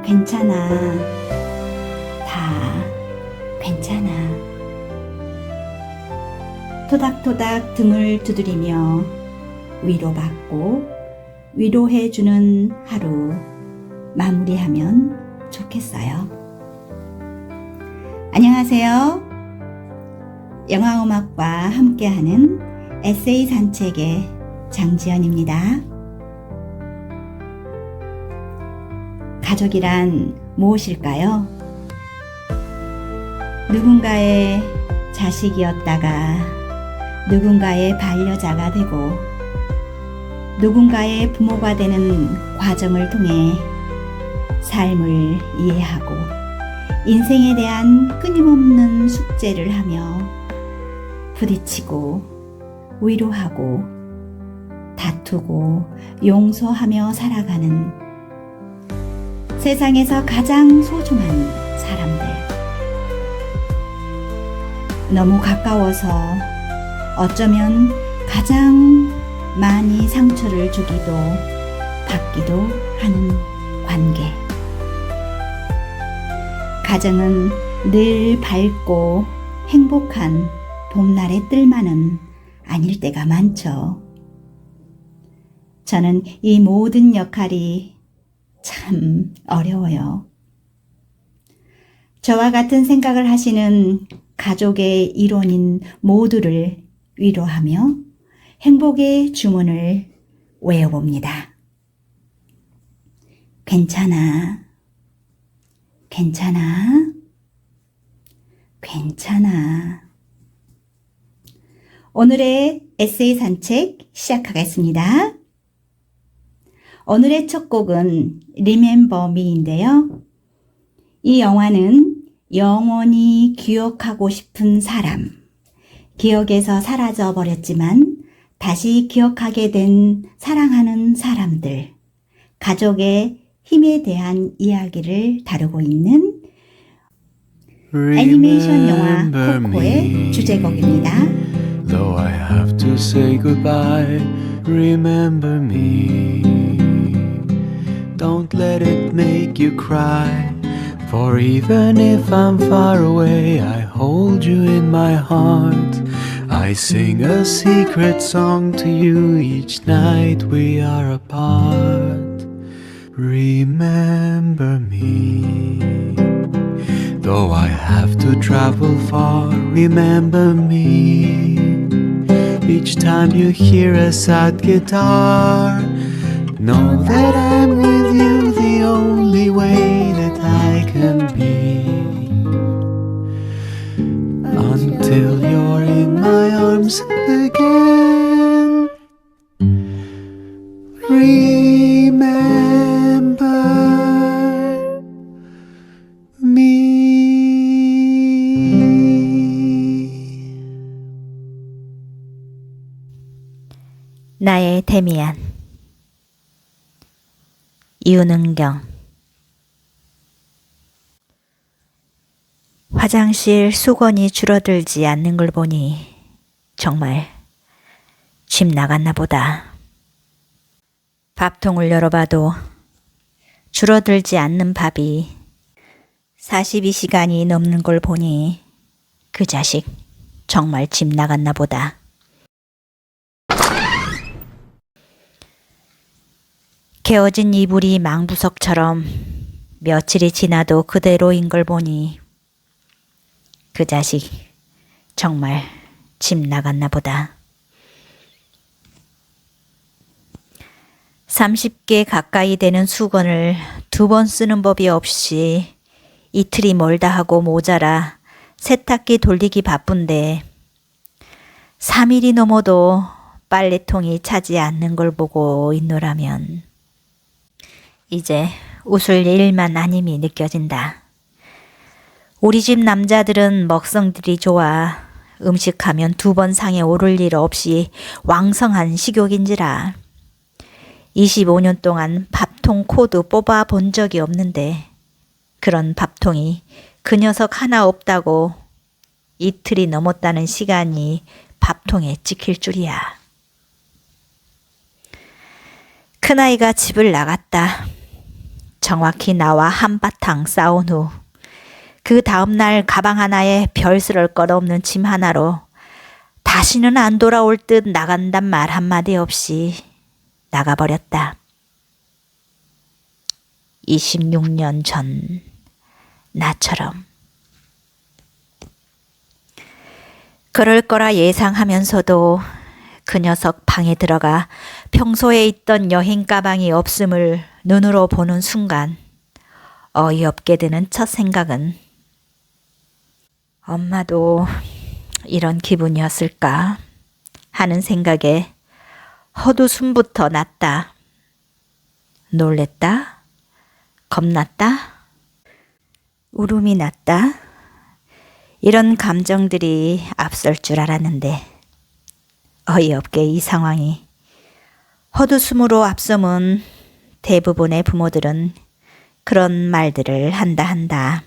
괜찮아. 다 괜찮아. 토닥토닥 등을 두드리며 위로받고 위로해주는 하루 마무리하면 좋겠어요. 안녕하세요. 영화음악과 함께하는 에세이 산책의 장지연입니다. 가족이란 무엇일까요? 누군가의 자식이었다가 누군가의 반려자가 되고 누군가의 부모가 되는 과정을 통해 삶을 이해하고 인생에 대한 끊임없는 숙제를 하며 부딪히고 위로하고 다투고 용서하며 살아가는 세상에서 가장 소중한 사람들. 너무 가까워서 어쩌면 가장 많이 상처를 주기도 받기도 하는 관계. 가정은 늘 밝고 행복한 봄날의 뜰만은 아닐 때가 많죠. 저는 이 모든 역할이 참 어려워요. 저와 같은 생각을 하시는 가족의 일원인 모두를 위로하며 행복의 주문을 외워봅니다. 괜찮아. 괜찮아. 괜찮아. 오늘의 에세이 산책 시작하겠습니다. 오늘의 첫 곡은 Remember Me인데요. 이 영화는 영원히 기억하고 싶은 사람, 기억에서 사라져 버렸지만 다시 기억하게 된 사랑하는 사람들, 가족의 힘에 대한 이야기를 다루고 있는 애니메이션 영화 코코의 주제곡입니다. Though I have to say goodbye, remember me. Don't let it make you cry. For even if I'm far away, I hold you in my heart. I sing a secret song to you each night we are apart. Remember me. Though I have to travel far, remember me. Each time you hear a sad guitar, know that I'm with you the only way that I can be. Until you're in my arms again. Remember me. 나의 데미안. 윤은경. 화장실 수건이 줄어들지 않는 걸 보니 정말 집 나갔나 보다. 밥통을 열어봐도 줄어들지 않는 밥이 42시간이 넘는 걸 보니 그 자식 정말 집 나갔나 보다. 개어진 이불이 망부석처럼 며칠이 지나도 그대로인 걸 보니 그 자식 정말 집 나갔나 보다. 30개 가까이 되는 수건을 2번 쓰는 법이 없이 이틀이 멀다 하고 모자라 세탁기 돌리기 바쁜데 3일이 넘어도 빨래통이 차지 않는 걸 보고 있노라면 이제 웃을 일만 아님이 느껴진다. 우리 집 남자들은 먹성들이 좋아 음식하면 2번 상에 오를 일 없이 왕성한 식욕인지라 25년 동안 밥통 코드 뽑아 본 적이 없는데 그런 밥통이 그 녀석 하나 없다고 이틀이 넘었다는 시간이 밥통에 찍힐 줄이야. 큰아이가 집을 나갔다. 정확히 나와 한바탕 싸운 후 그 다음날 가방 하나에 별스럴 것 없는 짐 하나로 다시는 안 돌아올 듯 나간단 말 한마디 없이 나가버렸다. 26년 전 나처럼. 그럴 거라 예상하면서도 그 녀석 방에 들어가 평소에 있던 여행 가방이 없음을 눈으로 보는 순간 어이없게 드는 첫 생각은 엄마도 이런 기분이었을까 하는 생각에 헛웃음부터 났다. 놀랬다? 겁났다? 울음이 났다? 이런 감정들이 앞설 줄 알았는데 어이없게 이 상황이 헛웃음으로 앞서면 대부분의 부모들은 그런 말들을 한다.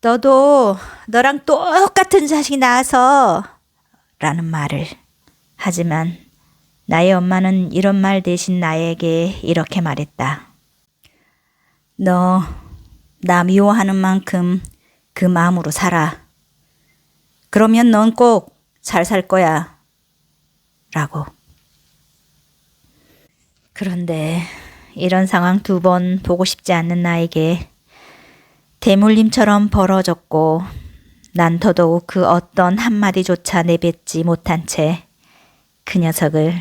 너도 너랑 똑같은 자식 낳아서 라는 말을. 하지만 나의 엄마는 이런 말 대신 나에게 이렇게 말했다. 너 나 미워하는 만큼 그 마음으로 살아. 그러면 넌 꼭 잘 살 거야. 라고. 그런데 이런 상황 2번 보고 싶지 않는 나에게 대물림처럼 벌어졌고 난 더더욱 그 어떤 한마디조차 내뱉지 못한 채 그 녀석을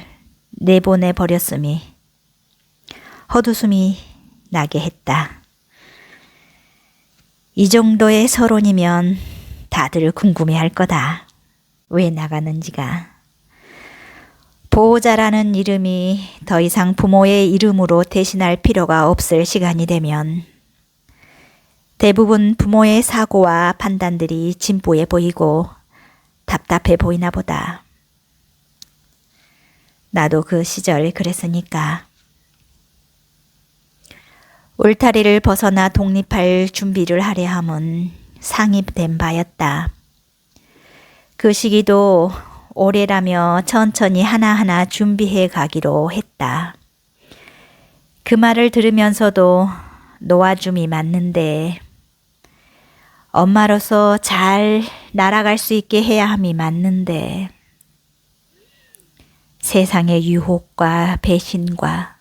내보내 버렸음이 헛웃음이 나게 했다. 이 정도의 서론이면 다들 궁금해할 거다. 왜 나가는지가. 보호자라는 이름이 더 이상 부모의 이름으로 대신할 필요가 없을 시간이 되면 대부분 부모의 사고와 판단들이 진보해 보이고 답답해 보이나 보다. 나도 그 시절 그랬으니까. 울타리를 벗어나 독립할 준비를 하려 함은 상입된 바였다. 그 시기도 오래라며 천천히 하나하나 준비해 가기로 했다. 그 말을 들으면서도 놓아줌이 맞는데 엄마로서 잘 날아갈 수 있게 해야 함이 맞는데 세상의 유혹과 배신과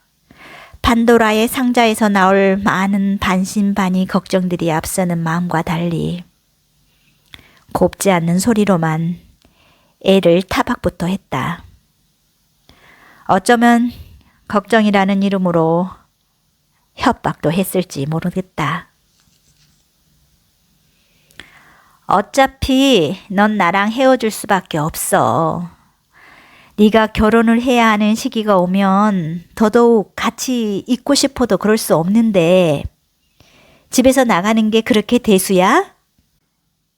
판도라의 상자에서 나올 많은 반신반의 걱정들이 앞서는 마음과 달리 곱지 않는 소리로만 애를 타박부터 했다. 어쩌면 걱정이라는 이름으로 협박도 했을지 모르겠다. 어차피 넌 나랑 헤어질 수밖에 없어. 네가 결혼을 해야 하는 시기가 오면 더더욱 같이 있고 싶어도 그럴 수 없는데 집에서 나가는 게 그렇게 대수야?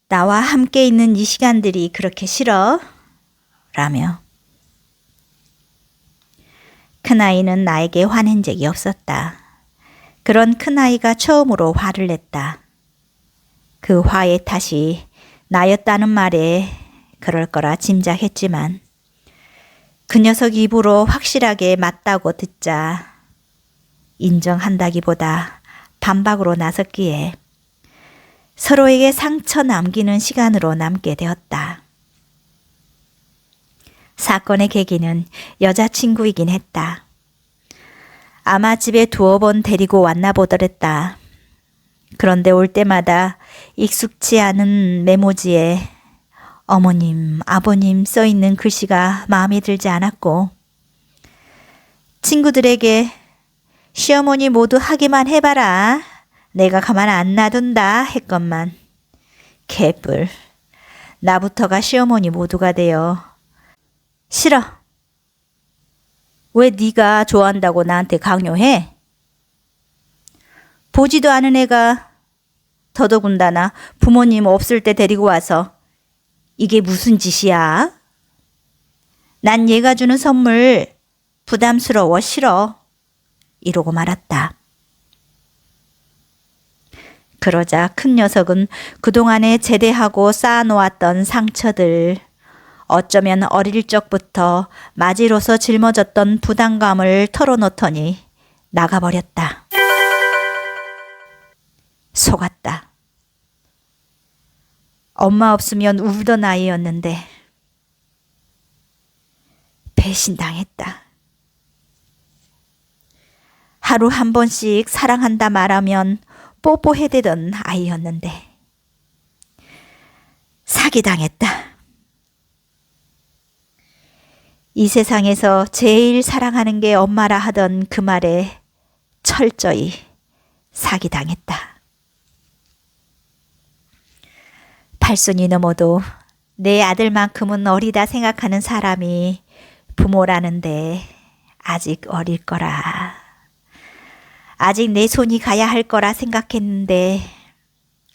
나와 함께 있는 이 시간들이 그렇게 싫어? 라며. 큰아이는 나에게 화낸 적이 없었다. 그런 큰아이가 처음으로 화를 냈다. 그 화의 탓이 나였다는 말에 그럴 거라 짐작했지만 그 녀석 입으로 확실하게 맞다고 듣자 인정한다기보다 반박으로 나섰기에 서로에게 상처 남기는 시간으로 남게 되었다. 사건의 계기는 여자친구이긴 했다. 아마 집에 2번 데리고 왔나 보더랬다. 그런데 올 때마다 익숙치 않은 메모지에 어머님, 아버님 써있는 글씨가 마음에 들지 않았고 친구들에게 시어머니 모두 하기만 해봐라. 내가 가만 안 놔둔다 했건만 개뿔. 나부터가 시어머니 모두가 되어 싫어. 왜 네가 좋아한다고 나한테 강요해? 보지도 않은 애가 더더군다나 부모님 없을 때 데리고 와서 이게 무슨 짓이야? 난 얘가 주는 선물 부담스러워 싫어. 이러고 말았다. 그러자 큰 녀석은 그동안에 제대하고 쌓아놓았던 상처들, 어쩌면 어릴 적부터 맞이로서 짊어졌던 부담감을 털어놓더니 나가버렸다. 속았다. 엄마 없으면 울던 아이였는데 배신당했다. 하루 한 번씩 사랑한다 말하면 뽀뽀해대던 아이였는데 사기당했다. 이 세상에서 제일 사랑하는 게 엄마라 하던 그 말에 철저히 사기당했다. 팔순이 넘어도 내 아들만큼은 어리다 생각하는 사람이 부모라는데 아직 어릴 거라. 아직 내 손이 가야 할 거라 생각했는데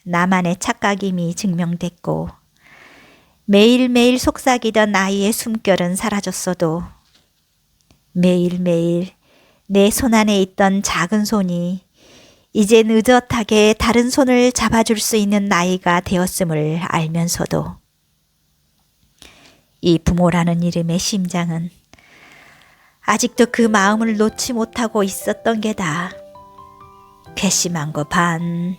나만의 착각임이 증명됐고 매일매일 속삭이던 아이의 숨결은 사라졌어도 매일매일 내 손 안에 있던 작은 손이 이젠 의젓하게 다른 손을 잡아줄 수 있는 나이가 되었음을 알면서도 이 부모라는 이름의 심장은 아직도 그 마음을 놓지 못하고 있었던 게다. 괘씸한 거 반,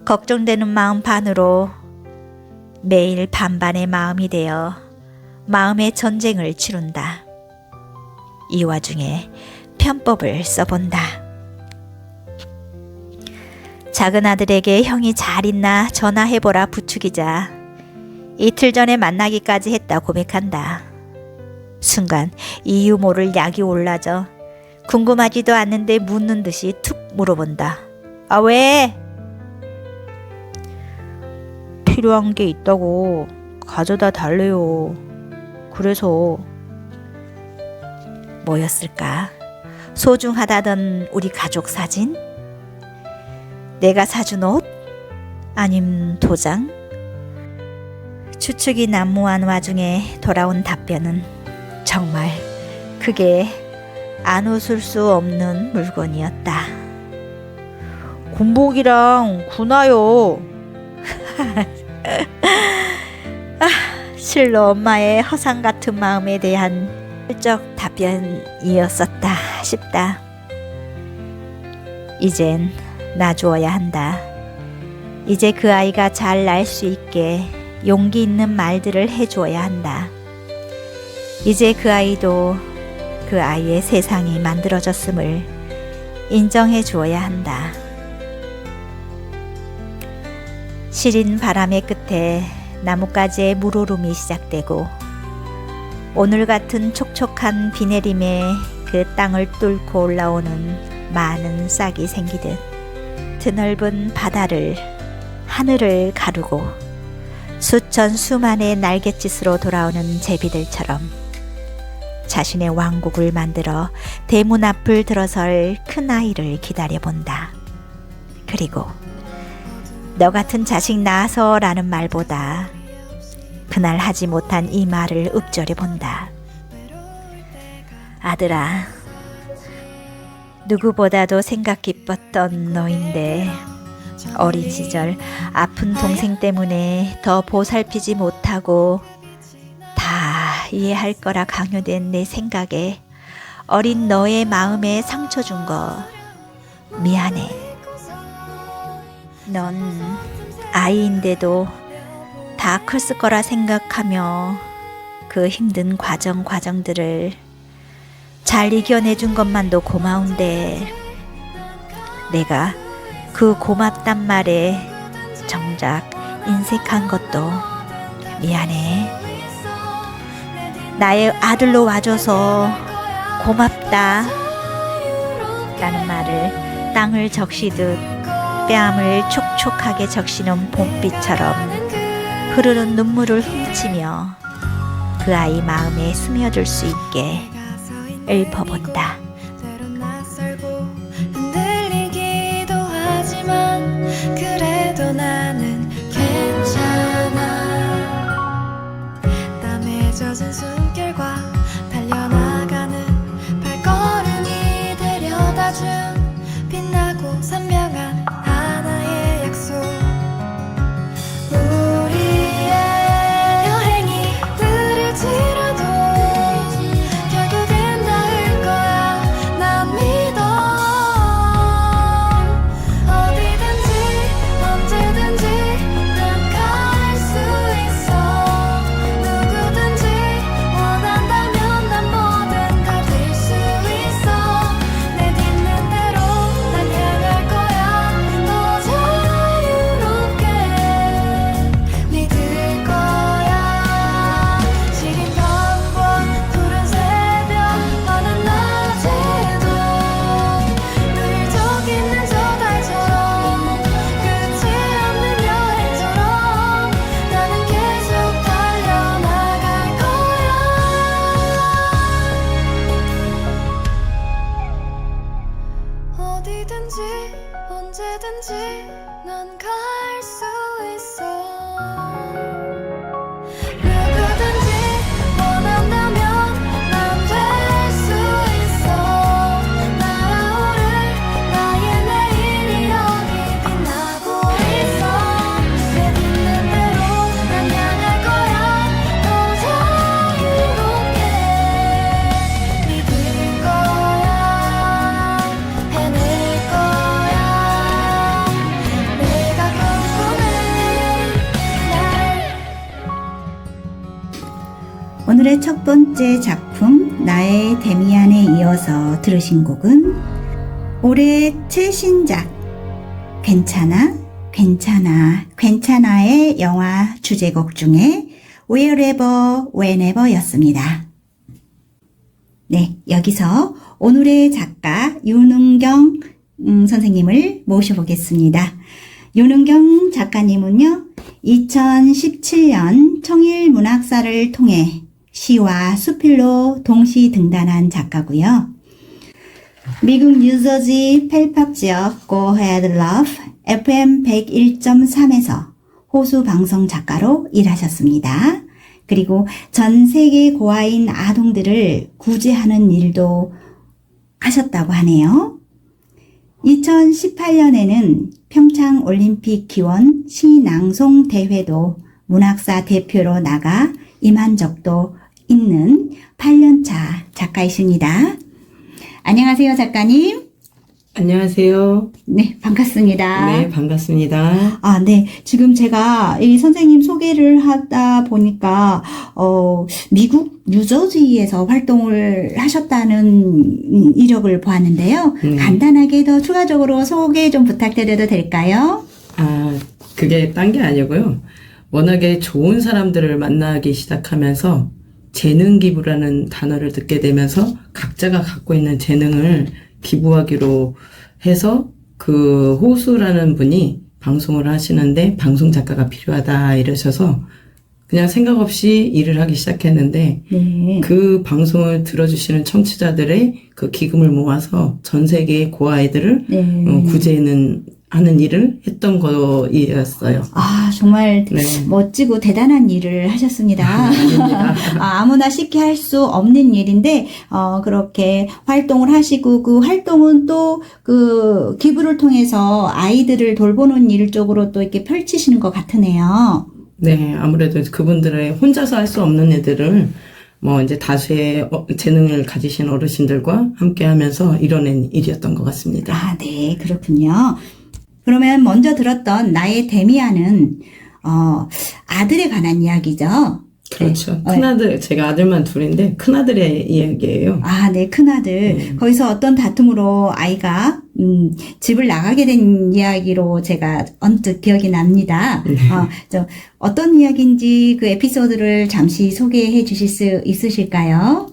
걱정되는 마음 반으로 매일 반반의 마음이 되어 마음의 전쟁을 치룬다. 이 와중에 편법을 써본다. 작은 아들에게 형이 잘 있나 전화해보라 부추기자 이틀 전에 만나기까지 했다 고백한다. 순간 이유 모를 약이 올라져 궁금하지도 않는데 묻는 듯이 툭 물어본다. 아 왜? 필요한 게 있다고 가져다 달래요. 그래서. 뭐였을까? 소중하다던 우리 가족 사진? 내가 사준 옷? 아님 도장? 추측이 난무한 와중에 돌아온 답변은 정말 그게 안 웃을 수 없는 물건이었다. 군복이랑 군화요. 실로 엄마의 허상 같은 마음에 대한 슬쩍 답변이었었다 싶다. 이젠 놔주어야 한다. 이제 그 아이가 잘 날 수 있게 용기 있는 말들을 해주어야 한다. 이제 그 아이도 그 아이의 세상이 만들어졌음을 인정해 주어야 한다. 시린 바람의 끝에 나뭇가지의 물오름이 시작되고 오늘 같은 촉촉한 비 내림에 그 땅을 뚫고 올라오는 많은 싹이 생기듯 드넓은 바다를 하늘을 가르고 수천 수만의 날갯짓으로 돌아오는 제비들처럼 자신의 왕국을 만들어 대문 앞을 들어설 큰 아이를 기다려본다. 그리고 너 같은 자식 낳아서 라는 말보다 그날 하지 못한 이 말을 읊조려 본다. 아들아, 누구보다도 생각 깊었던 너인데 어린 시절 아픈 동생 때문에 더 보살피지 못하고 다 이해할 거라 강요된 내 생각에 어린 너의 마음에 상처 준 거 미안해. 넌 아이인데도 다 컸을 거라 생각하며 그 힘든 과정들을 잘 이겨내준 것만도 고마운데 내가 그 고맙단 말에 정작 인색한 것도 미안해. 나의 아들로 와줘서 고맙다 라는 말을 땅을 적시듯 뺨을 촉촉하게 적시는 봄비처럼 흐르는 눈물을 훔치며 그 아이 마음에 스며들 수 있게 읊어본다. 흔들리기도 하지만 그래도 나는 괜찮아. 땀에 젖은 숨결과 달려나가는 발걸음이 데려다준 빛나고 선명한 하나의 약속. 우리의 여행이 느릴지라도 결국엔 닿을 거야 난 믿어. 어디든지 오늘의 첫 번째 작품 나의 데미안에 이어서 들으신 곡은 올해의 최신작 괜찮아 괜찮아 괜찮아의 영화 주제곡 중에 Wherever Whenever 였습니다. 네, 여기서 오늘의 작가 윤은경 선생님을 모셔보겠습니다. 윤은경 작가님은요, 2017년 청일문학사를 통해 시와 수필로 동시 등단한 작가고요. 미국 뉴저지 펠팍 지역 Go Ahead Love FM 101.3에서 호수 방송 작가로 일하셨습니다. 그리고 전 세계 고아인 아동들을 구제하는 일도 하셨다고 하네요. 2018년에는 평창 올림픽 기원 시낭송 대회도 문학사 대표로 나가 임한 적도 있는 8년차 작가이십니다. 안녕하세요, 작가님. 안녕하세요. 네, 반갑습니다. 네, 반갑습니다. 아, 네. 지금 제가 이 선생님 소개를 하다 보니까, 미국 뉴저지에서 활동을 하셨다는 이력을 보았는데요. 간단하게 더 추가적으로 소개 좀 부탁드려도 될까요? 아, 그게 딴 게 아니고요. 워낙에 좋은 사람들을 만나기 시작하면서 재능 기부라는 단어를 듣게 되면서 각자가 갖고 있는 재능을 기부하기로 해서 그 호수라는 분이 방송을 하시는데 방송 작가가 필요하다 이러셔서 그냥 생각 없이 일을 하기 시작했는데 네. 그 방송을 들어주시는 청취자들의 그 기금을 모아서 전 세계의 고아이들을 네. 구제하는 하는 일을 했던 거였어요. 아, 정말 네. 멋지고 대단한 일을 하셨습니다. 아닙니다. 아무나 쉽게 할 수 없는 일인데, 그렇게 활동을 하시고, 그 활동은 또 그 기부를 통해서 아이들을 돌보는 일 쪽으로 또 이렇게 펼치시는 것 같으네요. 네, 아무래도 그분들의 혼자서 할 수 없는 애들을 뭐 이제 다수의 재능을 가지신 어르신들과 함께 하면서 이뤄낸 일이었던 것 같습니다. 아, 네, 그렇군요. 그러면 먼저 들었던 나의 데미안은, 아들에 관한 이야기죠. 그렇죠. 네. 큰아들, 제가 아들만 둘인데 큰아들의 이야기예요. 아, 네, 큰아들. 거기서 어떤 다툼으로 아이가, 집을 나가게 된 이야기로 제가 언뜻 기억이 납니다. 어떤 이야기인지 그 에피소드를 잠시 소개해 주실 수 있으실까요?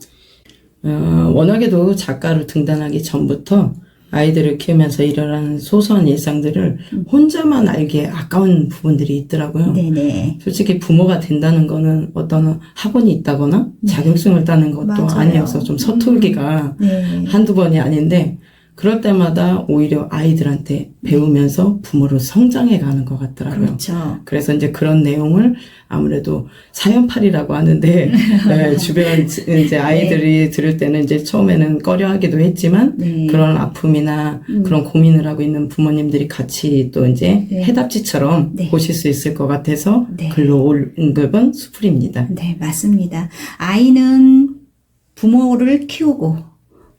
워낙에도 작가로 등단하기 전부터 아이들을 키우면서 일어나는 소소한 일상들을 혼자만 알기에 아까운 부분들이 있더라고요. 네네. 솔직히 부모가 된다는 거는 어떤 학원이 있다거나 자격증을 따는 것도 맞아요. 아니어서 좀 서툴기가 네. 한두 번이 아닌데 그럴 때마다 오히려 아이들한테 배우면서 부모로 성장해 가는 것 같더라고요. 그렇죠. 그래서 이제 그런 내용을 아무래도 사연팔이라고 하는데 네, 주변 이제 아이들이 들을 때는 이제 처음에는 꺼려하기도 했지만 네. 그런 아픔이나 그런 고민을 하고 있는 부모님들이 같이 또 이제 네. 해답지처럼 네. 보실 수 있을 것 같아서 네. 글로 언급은 수풀입니다. 네, 맞습니다. 아이는 부모를 키우고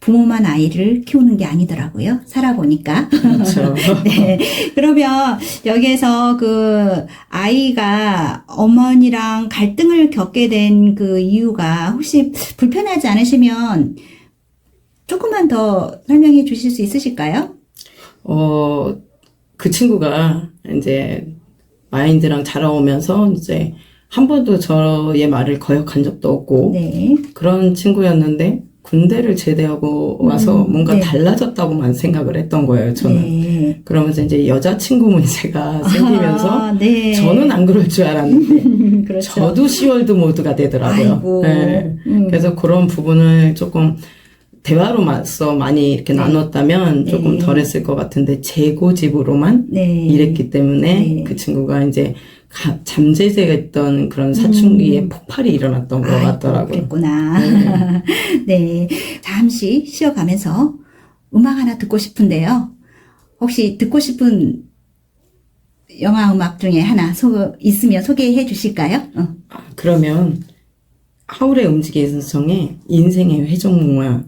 부모만 아이를 키우는 게 아니더라고요. 살아보니까. 그렇죠. 네. 그러면 여기에서 그 아이가 어머니랑 갈등을 겪게 된 그 이유가 혹시 불편하지 않으시면 조금만 더 설명해 주실 수 있으실까요? 그 친구가 이제 마인드랑 자라오면서 이제 한 번도 저의 말을 거역한 적도 없고 네. 그런 친구였는데 군대를 제대하고 와서 뭔가 네. 달라졌다고만 생각을 했던 거예요, 저는. 네. 그러면서 이제 여자친구 문제가 생기면서 아, 네. 저는 안 그럴 줄 알았는데 그렇죠. 저도 시월드 모드가 되더라고요. 아이고. 네. 그래서 그런 부분을 조금 대화로 맞서 많이 이렇게 나눴다면 조금 네. 덜했을 것 같은데 재고집으로만 네. 이랬기 때문에 네. 그 친구가 이제 잠재적했던 그런 사춘기에 폭발이 일어났던 것 같더라고요. 그랬구나. 네. 잠시 쉬어가면서 음악 하나 듣고 싶은데요. 혹시 듣고 싶은 영화 음악 중에 하나 있으면 소개해 주실까요? 그러면 하울의 움직이는 성의 인생의 회전목마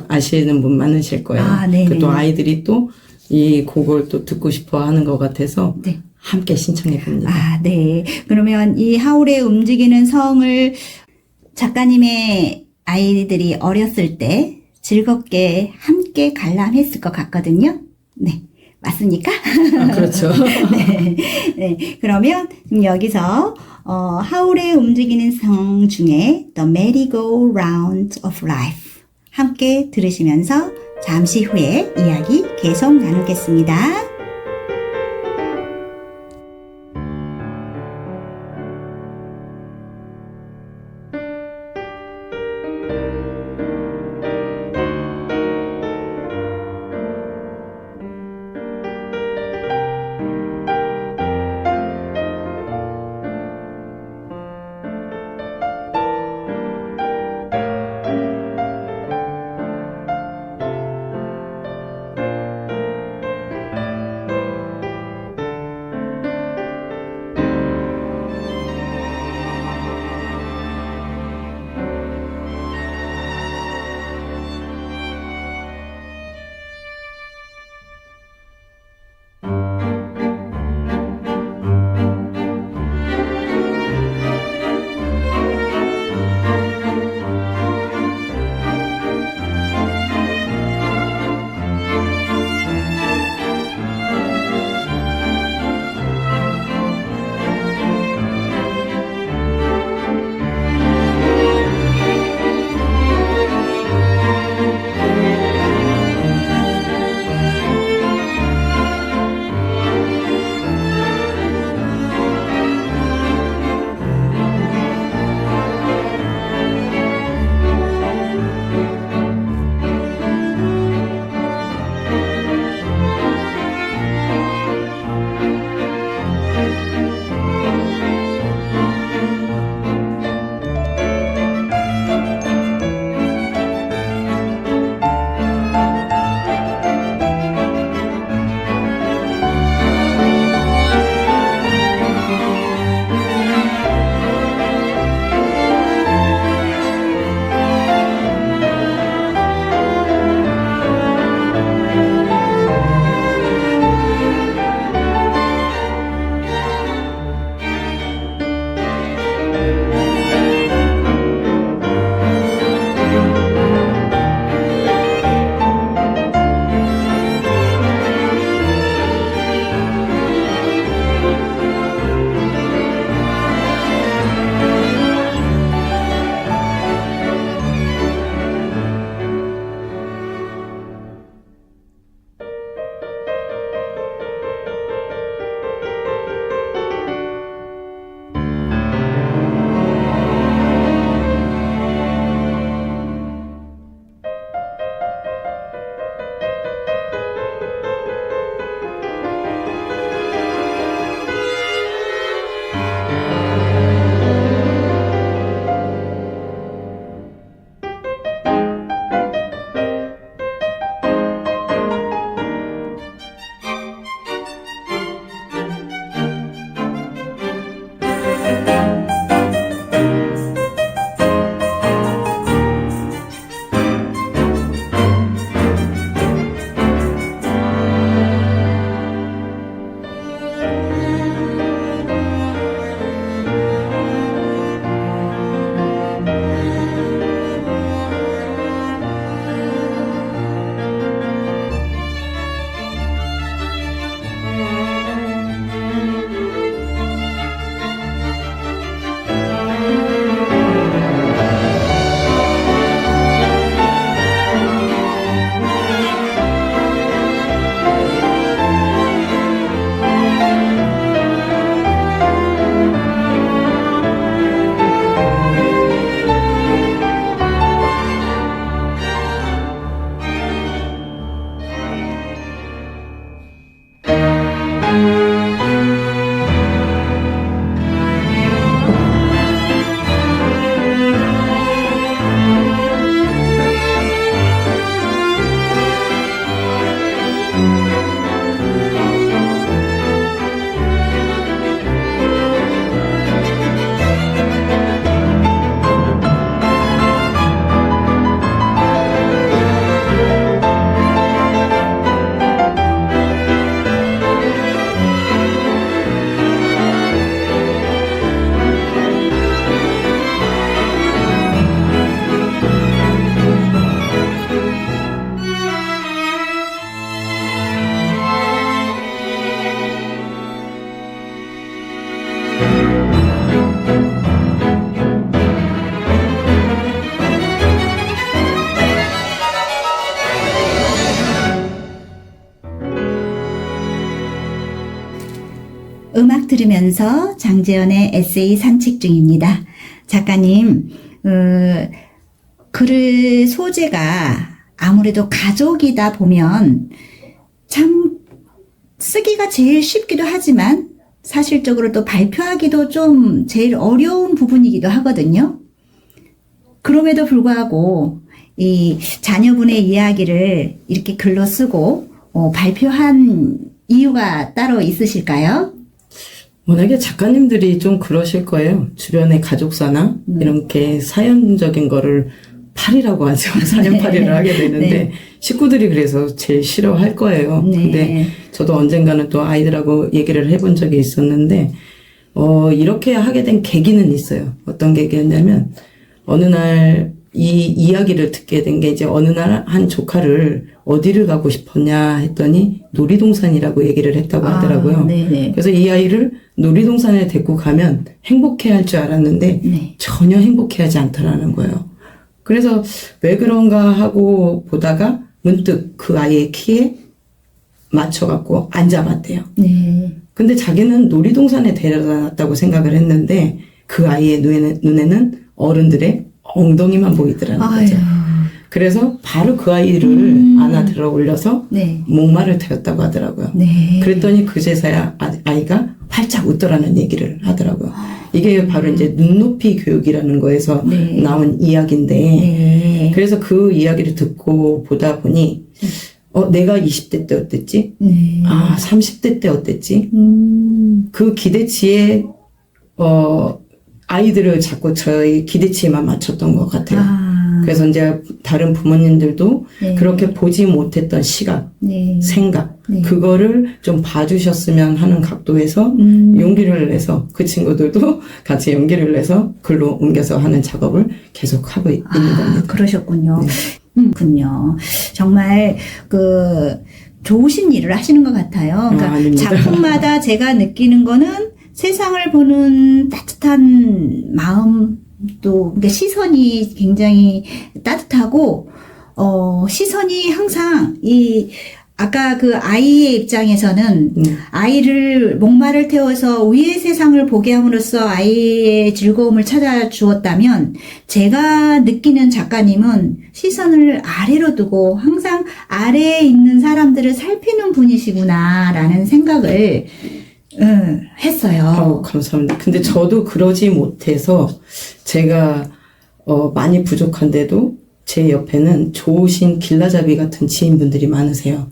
아시는 분 많으실 거예요. 아, 네네. 또 아이들이 또 이 곡을 또 듣고 싶어 하는 것 같아서 네. 함께 신청해 봅니다. 아, 네. 그러면 이 하울의 움직이는 성을 작가님의 아이들이 어렸을 때 즐겁게 함께 관람했을 것 같거든요. 네. 맞습니까? 아, 그렇죠. 네. 네. 그러면 지금 여기서 하울의 움직이는 성 중에 The Merry-Go-Round of Life 함께 들으시면서 잠시 후에 이야기 계속 나누겠습니다. 음악 들으면서 장재현의 에세이 산책 중입니다. 작가님, 글의 소재가 아무래도 가족이다 보면 참 쓰기가 제일 쉽기도 하지만 사실적으로 또 발표하기도 좀 제일 어려운 부분이기도 하거든요. 그럼에도 불구하고 이 자녀분의 이야기를 이렇게 글로 쓰고 발표한 이유가 따로 있으실까요? 워낙에 작가님들이 좀 그러실 거예요. 주변의 가족사나 이렇게 사연적인 거를 팔이라고 하죠. 사연팔이를 하게 되는데 네. 식구들이 그래서 제일 싫어할 거예요. 네. 근데 저도 언젠가는 또 아이들하고 얘기를 해본 적이 있었는데 이렇게 하게 된 계기는 있어요. 어떤 계기였냐면 어느 날 이 이야기를 듣게 된 게 이제 어느 날 한 조카를 어디를 가고 싶었냐 했더니 놀이동산이라고 얘기를 했다고 하더라고요. 네네. 그래서 이 아이를 놀이동산에 데리고 가면 행복해할 줄 알았는데 네. 전혀 행복해하지 않더라는 거예요. 그래서 왜 그런가 하고 보다가 문득 그 아이의 키에 맞춰갖고 앉아봤대요. 네. 근데 자기는 놀이동산에 데려다 놨다고 생각을 했는데 그 아이의 눈에는 어른들의 엉덩이만 보이더라는 거죠. 그래서 바로 그 아이를 안아 들어 올려서 네. 목마를 태웠다고 하더라고요. 네. 그랬더니 그제서야 아이가 활짝 웃더라는 얘기를 하더라고요. 이게 바로 이제 눈높이 교육이라는 거에서 네. 나온 이야기인데 네. 그래서 그 이야기를 듣고 보다 보니 내가 20대 때 어땠지? 네. 30대 때 어땠지? 그 기대치에 아이들을 자꾸 저희 기대치에만 맞췄던 것 같아요. 그래서 이제 다른 부모님들도 네. 그렇게 보지 못했던 시각, 네. 생각, 네. 그거를 좀 봐주셨으면 하는 각도에서 용기를 내서 그 친구들도 같이 용기를 내서 글로 옮겨서 하는 작업을 계속 하고 있는 겁니다. 그러셨군요. 네. 군요. 정말 좋으신 일을 하시는 것 같아요. 그러니까 아닙니다. 작품마다 제가 느끼는 거는 세상을 보는 따뜻한 마음 또 그러니까 시선이 굉장히 따뜻하고 시선이 항상 아까 그 아이의 입장에서는 아이를 목마를 태워서 위의 세상을 보게 함으로써 아이의 즐거움을 찾아 주었다면 제가 느끼는 작가님은 시선을 아래로 두고 항상 아래에 있는 사람들을 살피는 분이시구나라는 생각을 했어요. 감사합니다. 근데 저도 그러지 못해서 제가 많이 부족한데도 제 옆에는 좋으신 길라잡이 같은 지인분들이 많으세요.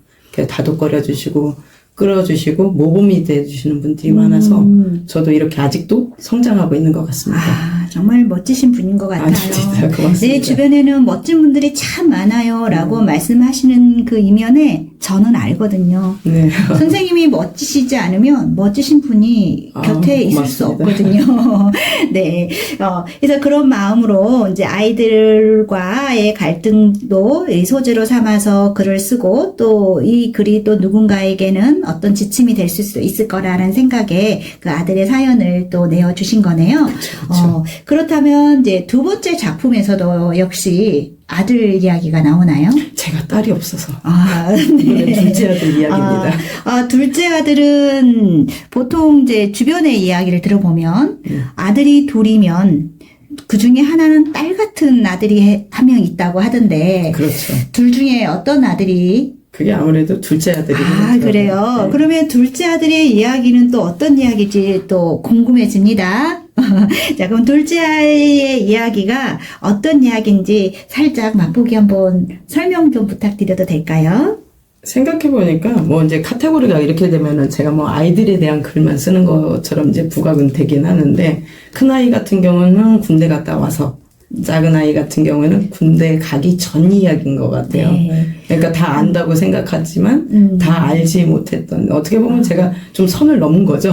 다독거려 주시고 끌어주시고 모범이 돼주시는 분들이 많아서 저도 이렇게 아직도 성장하고 있는 것 같습니다. 정말 멋지신 분인 것 같아요. 아닙니다. 고맙습니다. 내 주변에는 멋진 분들이 참 많아요 라고 말씀하시는 그 이면에 저는 알거든요. 네. 선생님이 멋지시지 않으면 멋지신 분이 곁에 있을 수 고맙습니다. 없거든요. 네. 그래서 그런 마음으로 이제 아이들과의 갈등도 이 소재로 삼아서 글을 쓰고 또 이 글이 또 누군가에게는 어떤 지침이 될 수 있을 거라는 생각에 그 아들의 사연을 또 내어주신 거네요. 그렇죠. 그렇다면 이제 두 번째 작품에서도 역시 아들 이야기가 나오나요? 제가 딸이 없어서. 네. 둘째 아들 이야기입니다. 둘째 아들은 보통 이제 주변의 이야기를 들어보면 아들이 둘이면 그 중에 하나는 딸 같은 아들이 한 명 있다고 하던데 그렇죠. 둘 중에 어떤 아들이 그게 아무래도 둘째 아들이. 그래요. 네. 그러면 둘째 아들의 이야기는 또 어떤 이야기인지 또 궁금해집니다. 자, 그럼 둘째 아이의 이야기가 어떤 이야기인지 살짝 맛보기 한번 설명 좀 부탁드려도 될까요? 생각해보니까 이제 카테고리가 이렇게 되면은 제가 아이들에 대한 글만 쓰는 것처럼 이제 부각은 되긴 하는데 큰아이 같은 경우는 군대 갔다 와서 작은 아이 같은 경우에는 군대 가기 전 이야기인 것 같아요. 네. 그러니까 다 안다고 생각하지만 다 알지 못했던 어떻게 보면 제가 좀 선을 넘은 거죠.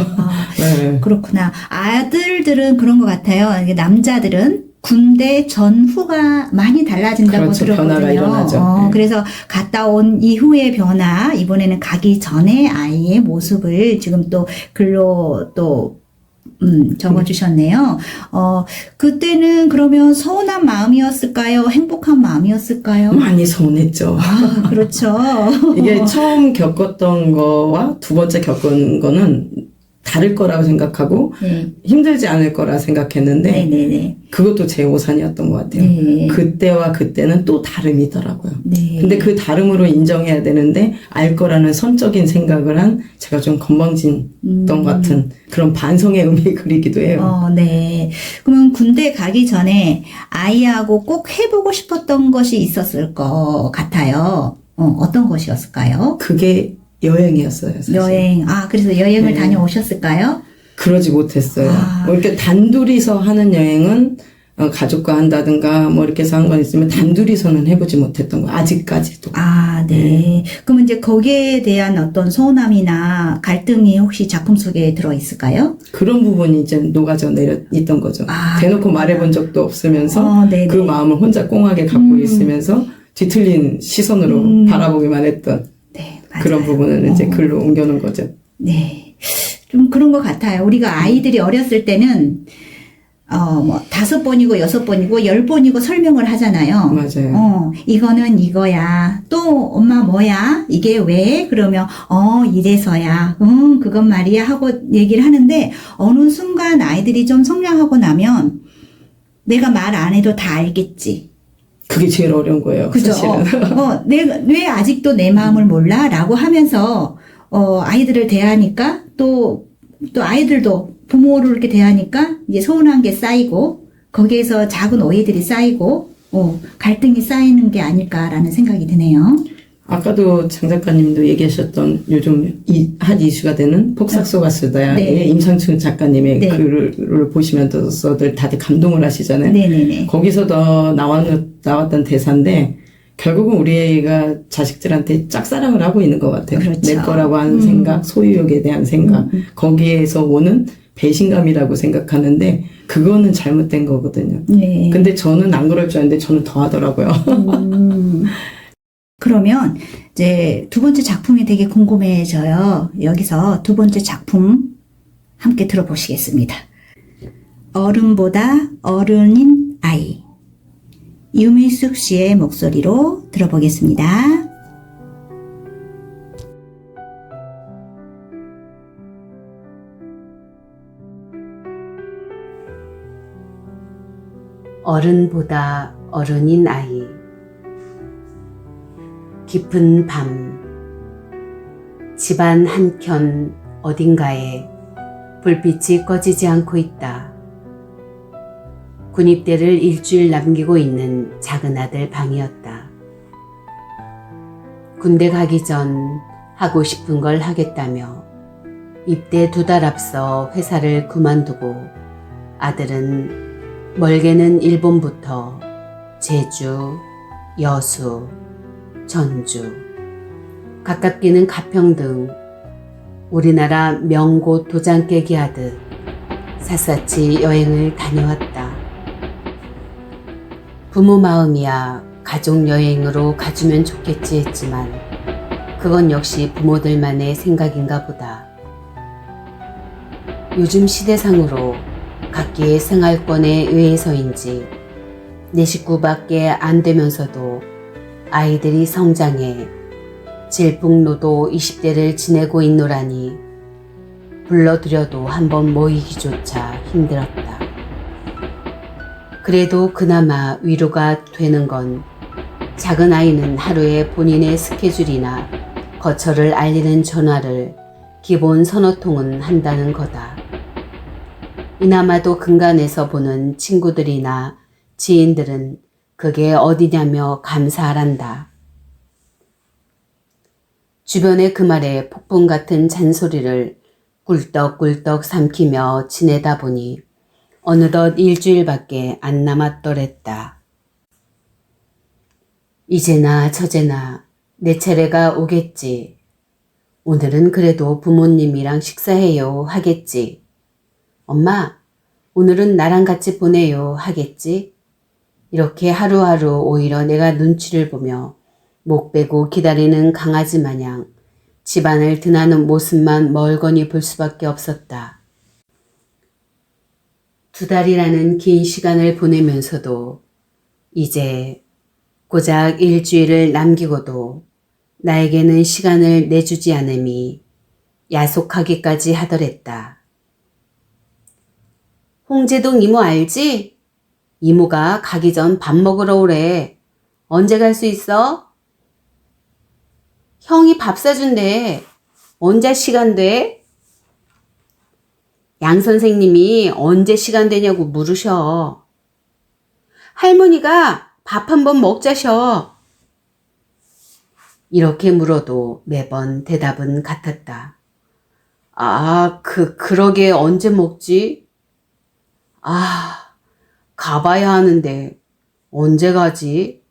네. 그렇구나. 아들들은 그런 것 같아요. 이게 남자들은 군대 전후가 많이 달라진다고 그렇죠. 들었거든요. 변화가 일어나죠. 네. 그래서 갔다 온 이후의 변화, 이번에는 가기 전에 아이의 모습을 지금 또 글로 또 적어주셨네요. 그때는 그러면 서운한 마음이었을까요? 행복한 마음이었을까요? 많이 서운했죠. 그렇죠. 이게 처음 겪었던 거와 두 번째 겪은 거는 다를 거라고 생각하고 네. 힘들지 않을 거라 생각했는데 네네네. 그것도 제 오산이었던 것 같아요. 네. 그때와 그때는 또 다름이더라고요. 네. 근데 그 다름으로 인정해야 되는데 알 거라는 선적인 생각을 한 제가 좀 건방진던 것 같은 그런 반성의 의미 그리기도 해요. 네. 그러면 군대 가기 전에 아이하고 꼭 해보고 싶었던 것이 있었을 것 같아요. 어떤 것이었을까요? 그게 여행이었어요, 사실. 여행. 그래서 여행을 네. 다녀오셨을까요? 그러지 못했어요. 아. 뭐 이렇게 단둘이서 하는 여행은 가족과 한다든가 뭐 이렇게 해서 한 건 있으면 단둘이서는 해보지 못했던 거 아직까지도. 네. 그러면 이제 거기에 대한 어떤 서운함이나 갈등이 혹시 작품 속에 들어 있을까요? 그런 부분이 이제 녹아져 내려 있던 거죠. 대놓고 말해본 적도 없으면서 네네. 그 마음을 혼자 꽁하게 갖고 있으면서 뒤틀린 시선으로 바라보기만 했던 네, 맞아요. 그런 부분을 이제 글로 옮겨놓은 거죠. 네. 좀 그런 것 같아요. 우리가 아이들이 어렸을 때는, 5번이고 6번이고 10번이고 설명을 하잖아요. 맞아요. 이거는 이거야. 또 엄마 뭐야? 이게 왜? 그러면, 이래서야. 그건 말이야. 하고 얘기를 하는데, 어느 순간 아이들이 좀 성장하고 나면, 내가 말 안 해도 다 알겠지. 그게 제일 어려운 거예요. 그죠? 사실은. 내가 왜 아직도 내 마음을 몰라? 라고 하면서, 아이들을 대하니까, 또 아이들도 부모를 이렇게 대하니까, 이제 서운한 게 쌓이고, 거기에서 작은 오해들이 쌓이고, 갈등이 쌓이는 게 아닐까라는 생각이 드네요. 아까도 장 작가님도 얘기하셨던 요즘 핫 이슈가 되는 폭삭소가 쓰다의 네. 임상춘 작가님의 네. 글을 보시면서들 다들 감동을 하시잖아요. 네네네. 거기서도 나왔던 대사인데 결국은 우리 애가 자식들한테 짝사랑을 하고 있는 것 같아요. 그렇죠. 내 거라고 하는 생각, 소유욕에 대한 생각, 거기에서 오는 배신감이라고 생각하는데 그거는 잘못된 거거든요. 네. 근데 저는 안 그럴 줄 알았는데 저는 더 하더라고요. 그러면 이제 두 번째 작품이 되게 궁금해져요. 여기서 두 번째 작품 함께 들어보시겠습니다. 어른보다 어른인 아이. 유미숙 씨의 목소리로 들어보겠습니다. 어른보다 어른인 아이. 깊은 밤, 집안 한켠 어딘가에 불빛이 꺼지지 않고 있다. 군입대를 일주일 남기고 있는 작은 아들 방이었다. 군대 가기 전 하고 싶은 걸 하겠다며 입대 2달 앞서 회사를 그만두고 아들은 멀게는 일본부터 제주, 여수, 전주, 가깝게는 가평 등 우리나라 명곳 도장 깨기 하듯 샅샅이 여행을 다녀왔다. 부모 마음이야 가족 여행으로 가주면 좋겠지 했지만 그건 역시 부모들만의 생각인가 보다. 요즘 시대상으로 각기의 생활권에 의해서인지 내 식구밖에 안 되면서도 아이들이 성장해 질풍노도 20대를 지내고 있노라니 불러들여도 한번 모이기조차 힘들었다. 그래도 그나마 위로가 되는 건 작은 아이는 하루에 본인의 스케줄이나 거처를 알리는 전화를 기본 서너 통은 한다는 거다. 이나마도 근간에서 보는 친구들이나 지인들은 그게 어디냐며 감사하란다. 주변의 그 말에 폭풍 같은 잔소리를 꿀떡꿀떡 삼키며 지내다 보니 어느덧 일주일밖에 안 남았더랬다. 이제나 저제나 내 차례가 오겠지. 오늘은 그래도 부모님이랑 식사해요 하겠지. 엄마, 오늘은 나랑 같이 보내요 하겠지. 이렇게 하루하루 오히려 내가 눈치를 보며 목 빼고 기다리는 강아지 마냥 집안을 드나는 모습만 멀거니 볼 수밖에 없었다. 2달이라는 긴 시간을 보내면서도 이제 고작 일주일을 남기고도 나에게는 시간을 내주지 않음이 야속하기까지 하더랬다. 홍제동 이모 알지? 이모가 가기 전 밥 먹으러 오래. 언제 갈 수 있어? 형이 밥 사준대. 언제 시간 돼? 양 선생님이 언제 시간 되냐고 물으셔. 할머니가 밥 한번 먹자셔. 이렇게 물어도 매번 대답은 같았다. 그러게 언제 먹지? 가봐야 하는데 언제 가지?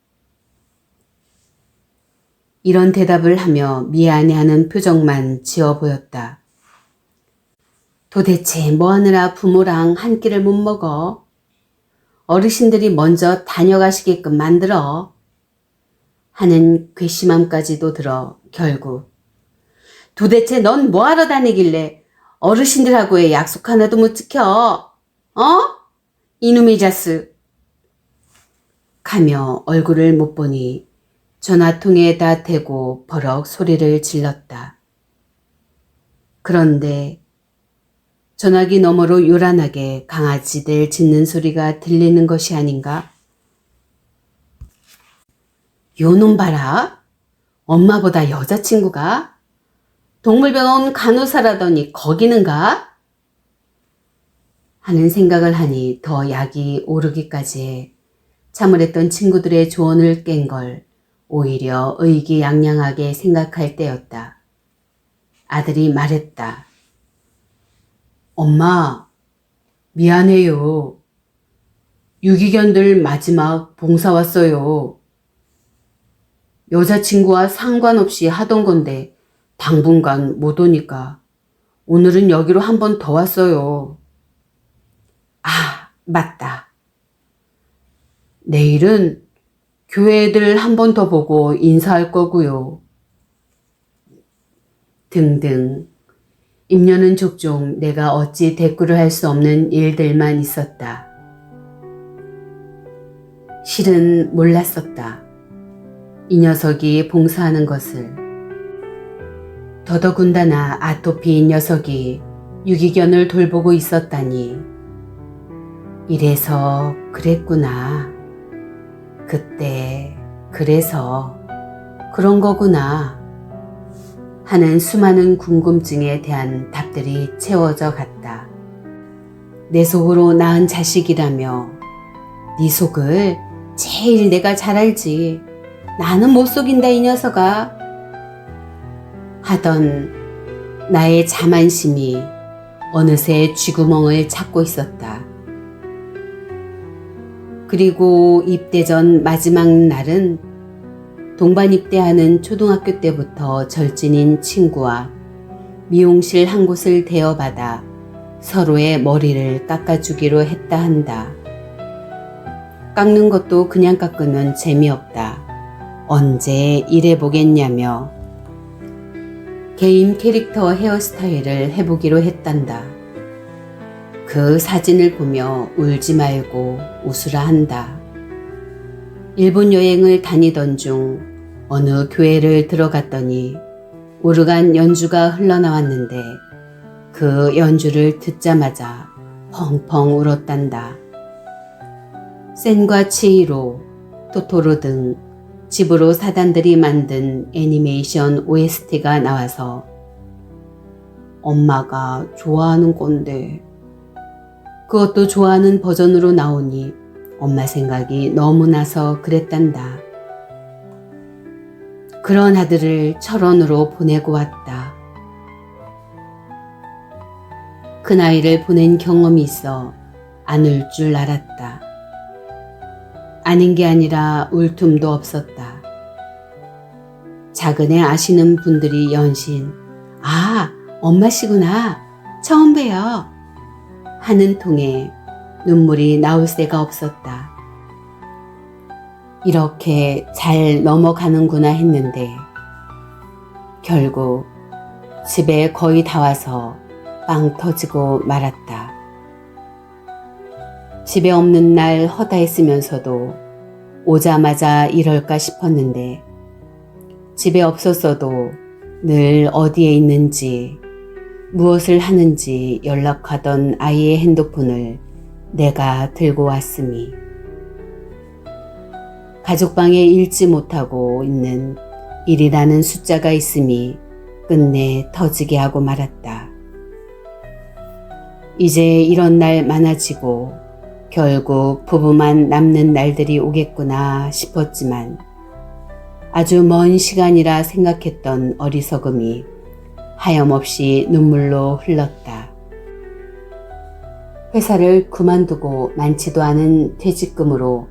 이런 대답을 하며 미안해하는 표정만 지어 보였다. 도대체 뭐 하느라 부모랑 한 끼를 못 먹어? 어르신들이 먼저 다녀가시게끔 만들어. 하는 괘씸함까지도 들어 결국 도대체 넌 뭐하러 다니길래 어르신들하고의 약속 하나도 못 지켜? 이놈의 자스. 가며 얼굴을 못 보니 전화통에다 대고 버럭 소리를 질렀다. 그런데 전화기 너머로 요란하게 강아지들 짖는 소리가 들리는 것이 아닌가? 요놈 봐라. 엄마보다 여자친구가? 동물병원 간호사라더니 거기는 가? 하는 생각을 하니 더 약이 오르기까지 해 참으랬던 친구들의 조언을 깬 걸 오히려 의기양양하게 생각할 때였다. 아들이 말했다. 엄마, 미안해요. 유기견들 마지막 봉사 왔어요. 여자친구와 상관없이 하던 건데 당분간 못 오니까 오늘은 여기로 한 번 더 왔어요. 맞다. 내일은 교회 애들 한 번 더 보고 인사할 거고요. 등등. 입녀는 족종 내가 어찌 대꾸를 할 수 없는 일들만 있었다. 실은 몰랐었다. 이 녀석이 봉사하는 것을. 더더군다나 아토피인 녀석이 유기견을 돌보고 있었다니. 이래서 그랬구나. 그때 그래서 그런 거구나 하는 수많은 궁금증에 대한 답들이 채워져 갔다. 내 속으로 낳은 자식이라며 네 속을 제일 내가 잘 알지. 나는 못 속인다 이 녀석아. 하던 나의 자만심이 어느새 쥐구멍을 찾고 있었다. 그리고 입대 전 마지막 날은 동반 입대하는 초등학교 때부터 절친인 친구와 미용실 한 곳을 대여받아 서로의 머리를 깎아주기로 했다 한다. 깎는 것도 그냥 깎으면 재미없다. 언제 일해보겠냐며 개인 캐릭터 헤어스타일을 해보기로 했단다. 그 사진을 보며 울지 말고 웃으라 한다. 일본 여행을 다니던 중 어느 교회를 들어갔더니 오르간 연주가 흘러나왔는데 그 연주를 듣자마자 펑펑 울었단다. 센과 치히로, 토토로 등 집으로 사단들이 만든 애니메이션 OST가 나와서 엄마가 좋아하는 건데 그것도 좋아하는 버전으로 나오니 엄마 생각이 너무 나서 그랬단다. 그런 아들을 철원으로 보내고 왔다. 그 나이를 보낸 경험이 있어 안 울 줄 알았다. 아닌 게 아니라 울 틈도 없었다. 작은 애 아시는 분들이 연신 엄마시구나. 처음 봬요. 하는 통에 눈물이 나올 새가 없었다. 이렇게 잘 넘어가는구나 했는데 결국 집에 거의 다 와서 빵 터지고 말았다. 집에 없는 날 허다했으면서도 오자마자 이럴까 싶었는데 집에 없었어도 늘 어디에 있는지 무엇을 하는지 연락하던 아이의 핸드폰을 내가 들고 왔음이. 가족방에 읽지 못하고 있는 1이라는 숫자가 있음이 끝내 터지게 하고 말았다. 이제 이런 날 많아지고 결국 부부만 남는 날들이 오겠구나 싶었지만 아주 먼 시간이라 생각했던 어리석음이 하염없이 눈물로 흘렀다. 회사를 그만두고 많지도 않은 퇴직금으로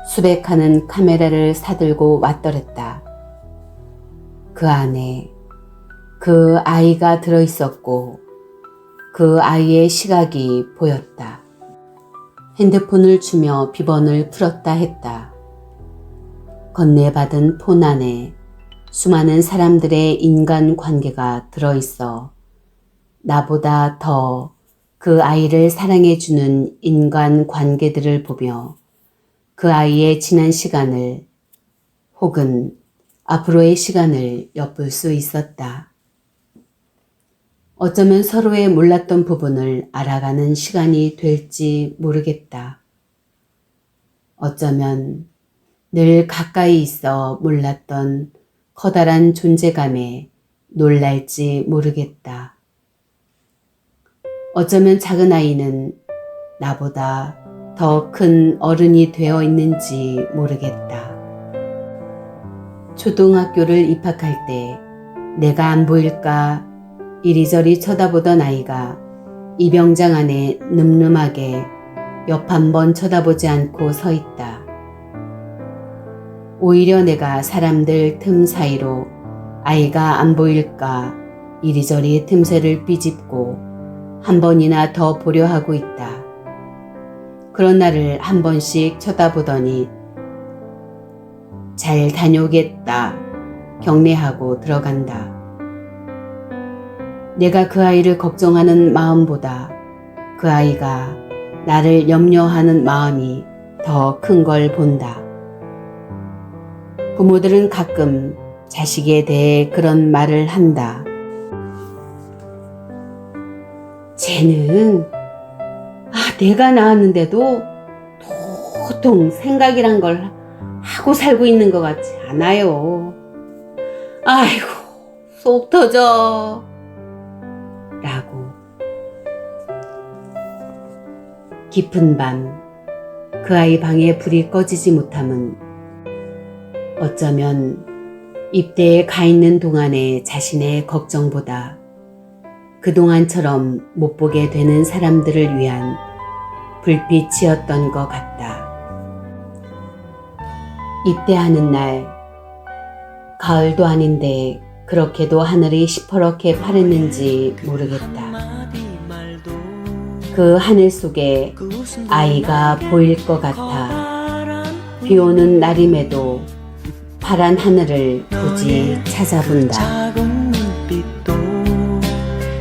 수백하는 카메라를 사들고 왔더랬다. 그 안에 그 아이가 들어있었고 그 아이의 시각이 보였다. 핸드폰을 주며 비번을 풀었다 했다. 건네받은 폰 안에 수많은 사람들의 인간관계가 들어있어 나보다 더 그 아이를 사랑해주는 인간관계들을 보며 그 아이의 지난 시간을 혹은 앞으로의 시간을 엿볼 수 있었다. 어쩌면 서로의 몰랐던 부분을 알아가는 시간이 될지 모르겠다. 어쩌면 늘 가까이 있어 몰랐던 커다란 존재감에 놀랄지 모르겠다. 어쩌면 작은 아이는 나보다 더 큰 어른이 되어 있는지 모르겠다. 초등학교를 입학할 때 내가 안 보일까 이리저리 쳐다보던 아이가 입영장 안에 늠름하게 옆 한 번 쳐다보지 않고 서 있다. 오히려 내가 사람들 틈 사이로 아이가 안 보일까 이리저리 틈새를 삐집고 한 번이나 더 보려 하고 있다. 그런 나를 한 번씩 쳐다보더니 잘 다녀오겠다 격려하고 들어간다. 내가 그 아이를 걱정하는 마음보다 그 아이가 나를 염려하는 마음이 더 큰 걸 본다. 부모들은 가끔 자식에 대해 그런 말을 한다. 쟤는 내가 낳았는데도 도통 생각이란 걸 하고 살고 있는 것 같지 않아요. 아이고 속 터져 라고. 깊은 밤 그 아이 방에 불이 꺼지지 못함은 어쩌면 입대에 가 있는 동안의 자신의 걱정보다 그동안처럼 못 보게 되는 사람들을 위한 불빛이었던 것 같다. 입대하는 날, 가을도 아닌데 그렇게도 하늘이 시퍼렇게 파랬는지 모르겠다. 그 하늘 속에 아이가 보일 것 같아 비 오는 날임에도 파란 하늘을 굳이 찾아본다. 작은 눈빛도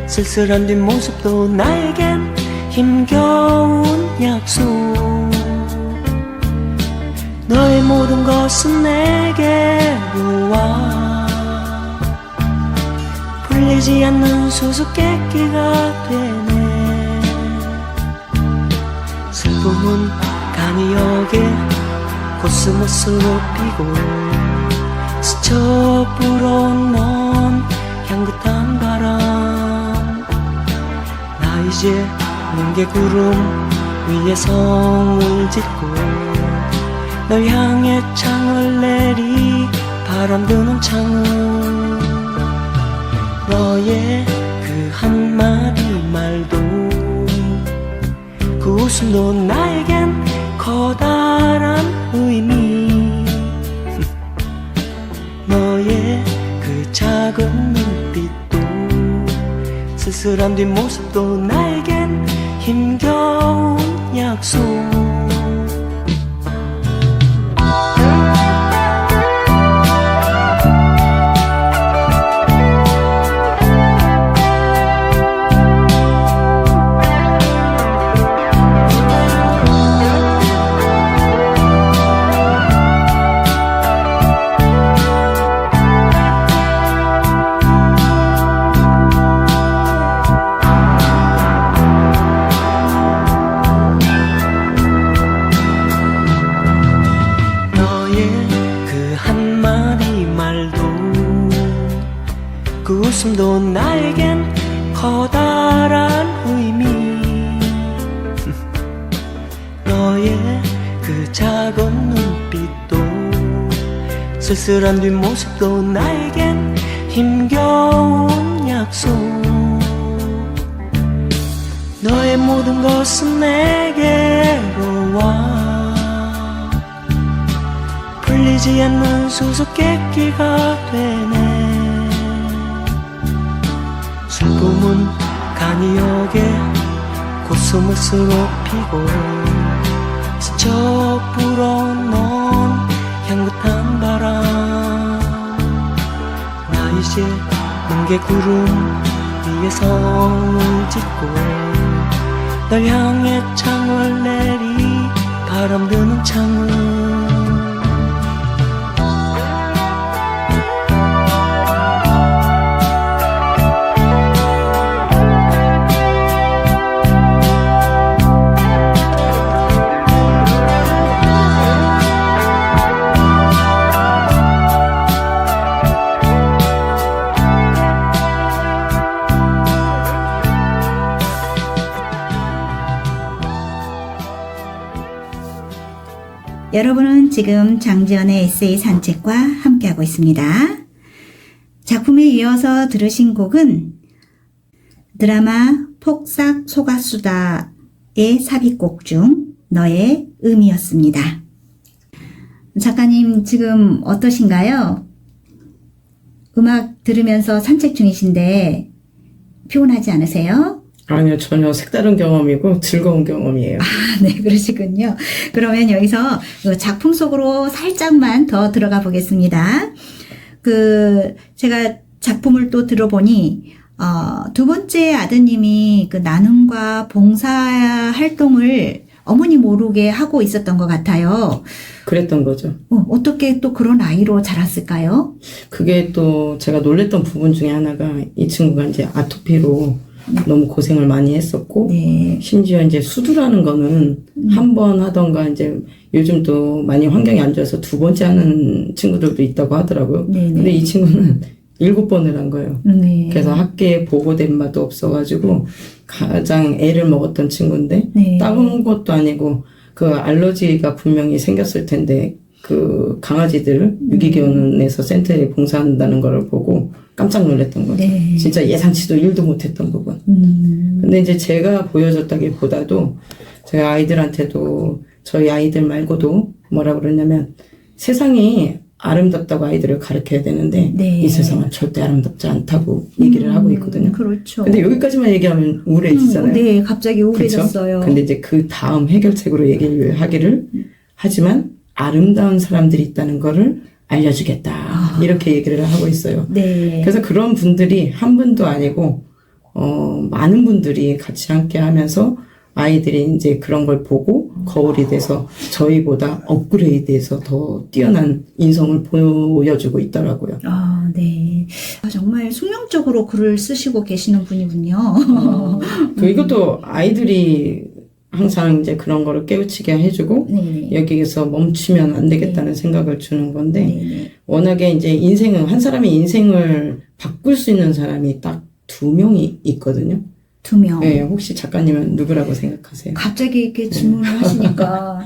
쓸쓸한 뒷모습도 나에겐 힘겨운 약속. 너의 모든 것은 내게로 와 풀리지 않는 수수께끼가 되네. 슬픔은 간이역에 코스모스로 피고 스쳐 불어온 향긋한 바람. 나 이제 뭉게구름 위에 성을 짓고 널 향해 창을 내리 바람 드는 창은 너의 그 한마디 말도 그 웃음도 나에겐 커다란 의미. 너의 그 작은 눈빛도 쓸쓸한 뒷모습도 나에겐 힘겨운 약속. 웃음도 나에겐 커다란 의미. 너의 그 작은 눈빛도 쓸쓸한 뒷모습도 나에겐 힘겨운 약속. 너의 모든 것은 내게로 와 풀리지 않는 수수께끼가 되네. 슬픔은 간이역에 코스모스로 피고 스쳐 불어넣은 향긋한 바람. 나 이제 뭉게 구름 위에 성을 짓고 널 향해 창을 내리 바람 드는 창을. 여러분은 지금 장지연의 에세이 산책과 함께하고 있습니다. 작품에 이어서 들으신 곡은 드라마 폭삭 소가수다의 삽입곡 중 너의 의미였습니다. 작가님 지금 어떠신가요? 음악 들으면서 산책 중이신데 피곤하지 않으세요? 아니요, 전혀 색다른 경험이고 즐거운 경험이에요. 네, 그러시군요. 그러면 여기서 작품 속으로 살짝만 더 들어가 보겠습니다. 제가 작품을 또 들어보니, 두 번째 아드님이 그 나눔과 봉사 활동을 어머니 모르게 하고 있었던 것 같아요. 그랬던 거죠. 어떻게 또 그런 아이로 자랐을까요? 그게 또 제가 놀랬던 부분 중에 하나가 이 친구가 이제 아토피로 너무 고생을 많이 했었고, 네. 심지어 이제 수두라는 거는 한 번 하던가 이제 요즘 또 많이 환경이 안 좋아서 두 번째 하는 친구들도 있다고 하더라고요. 네네. 근데 이 친구는 7번을 한 거예요. 네. 그래서 학교에 보고된 바도 없어가지고 가장 애를 먹었던 친구인데, 네. 따온 것도 아니고 그 알러지가 분명히 생겼을 텐데 그 강아지들 유기견에서 센터에 봉사한다는 걸 보고 깜짝 놀랐던 거죠. 네. 진짜 예상치도 1도 못했던 부분. 근데 이제 제가 보여줬다기보다도 제가 아이들한테도 저희 아이들 말고도 뭐라 그러냐면 세상이 아름답다고 아이들을 가르쳐야 되는데 네. 이 세상은 절대 아름답지 않다고 얘기를 하고 있거든요. 그렇죠. 근데 여기까지만 얘기하면 우울해지잖아요. 네, 갑자기 우울해졌어요. 그쵸? 근데 이제 그 다음 해결책으로 얘기를 하기를 하지만 아름다운 사람들이 있다는 거를 알려주겠다. 이렇게 얘기를 하고 있어요. 네. 그래서 그런 분들이 한 분도 아니고, 많은 분들이 같이 함께 하면서 아이들이 이제 그런 걸 보고 거울이 돼서 저희보다 업그레이드해서 더 뛰어난 인성을 보여주고 있더라고요. 네. 정말 숙명적으로 글을 쓰시고 계시는 분이군요. 이것도 아이들이 항상 이제 그런 거를 깨우치게 해주고 네. 여기에서 멈추면 안 되겠다는 생각을 주는 건데 네. 워낙에 이제 한 사람의 인생을 바꿀 수 있는 사람이 딱 2명이 있거든요. 2명. 네, 혹시 작가님은 누구라고 생각하세요? 갑자기 이렇게 질문을 하시니까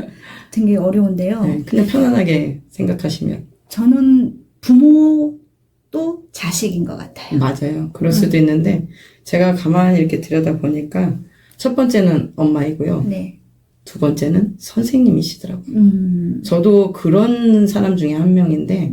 되게 어려운데요. 네, 그냥 편안하게 생각하시면. 저는 부모도 자식인 것 같아요. 맞아요. 그럴 수도 있는데 제가 가만히 이렇게 들여다보니까 첫 번째는 엄마이고요. 네. 두 번째는 선생님이시더라고요. 저도 그런 사람 중에 한 명인데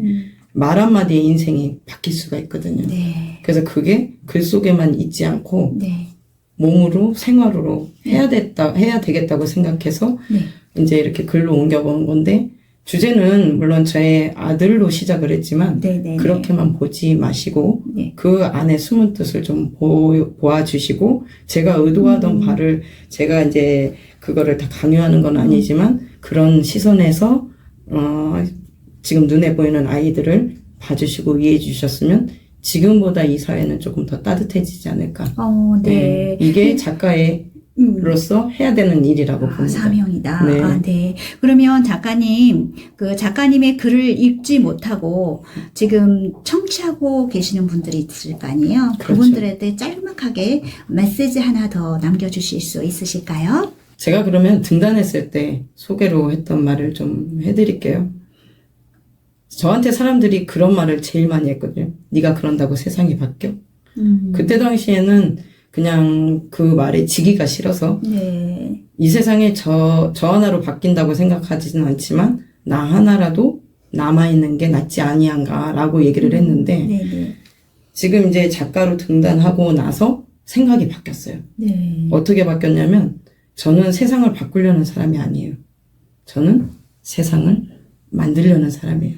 말 한마디에 인생이 바뀔 수가 있거든요. 네. 그래서 그게 글 속에만 있지 않고 네. 몸으로 생활로 해야 되겠다고 생각해서 네. 이제 이렇게 글로 옮겨본 건데 주제는 물론 저의 아들로 시작을 했지만 네. 그렇게만 보지 마시고 네. 그 안에 숨은 뜻을 좀 보아주시고 제가 의도하던 바를 제가 이제 그거를 다 강요하는 건 아니지만 그런 시선에서 지금 눈에 보이는 아이들을 봐주시고 이해해 주셨으면 지금보다 이 사회는 조금 더 따뜻해지지 않을까. 네. 이게 작가의 로서 해야 되는 일이라고 봅니다. 사명이다. 네. 네. 그러면 작가님, 그 작가님의 글을 읽지 못하고 지금 청취하고 계시는 분들이 있을 거 아니에요? 그렇죠. 그분들한테 짤막하게 메시지 하나 더 남겨주실 수 있으실까요? 제가 그러면 등단했을 때 소개로 했던 말을 좀 해드릴게요. 저한테 사람들이 그런 말을 제일 많이 했거든요. 네가 그런다고 세상이 바뀌어? 그때 당시에는 그냥 그 말에 지기가 싫어서 네. 이 세상에 저 하나로 바뀐다고 생각하지는 않지만 나 하나라도 남아있는 게 낫지 아니한가라고 얘기를 했는데 네네. 지금 이제 작가로 등단하고 나서 생각이 바뀌었어요. 네. 어떻게 바뀌었냐면 저는 세상을 바꾸려는 사람이 아니에요. 저는 세상을 만들려는 사람이에요.